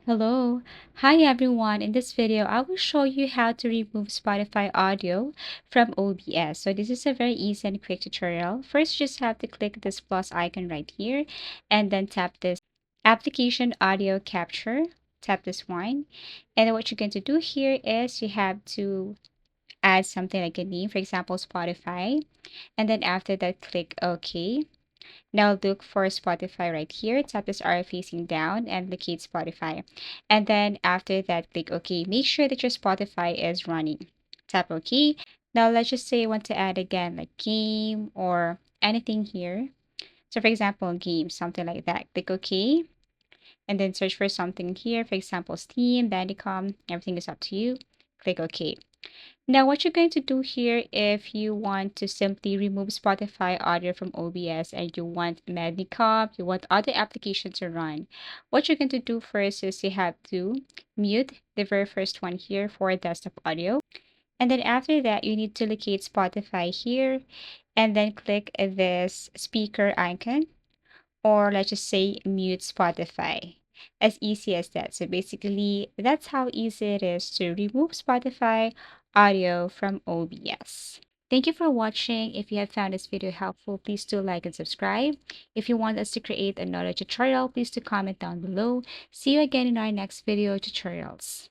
Hello. Hi everyone. In this video, I will show you how to remove Spotify audio from OBS. So this is a very easy and quick tutorial. First, you just have to click this plus icon right here and then tap this application audio capture. Tap this one. And then what you're going to do here is you have to add something like a name, for example, Spotify. And then after that, click OK. Now look for Spotify right here. Tap this arrow facing down and locate Spotify. And then after that, click OK. Make sure that your Spotify is running. Tap OK. Now let's just say you want to add again like game or anything here. So for example, game, something like that. Click OK. And then search for something here. For example, Steam, Bandicom, everything is up to you. Click OK. Now, what you're going to do here, if you want to simply remove Spotify audio from OBS and you want Medicom, you want other applications to run, what you're going to do first is you have to mute the very first one here for desktop audio. And then after that, you need to locate Spotify here and then click this speaker icon, or let's just say mute Spotify. As easy as that. So basically, that's how easy it is to remove Spotify audio from OBS. Thank you for watching. If you have found this video helpful, please do like and subscribe. If you want us to create another tutorial, please do comment down below. See you again in our next video tutorials.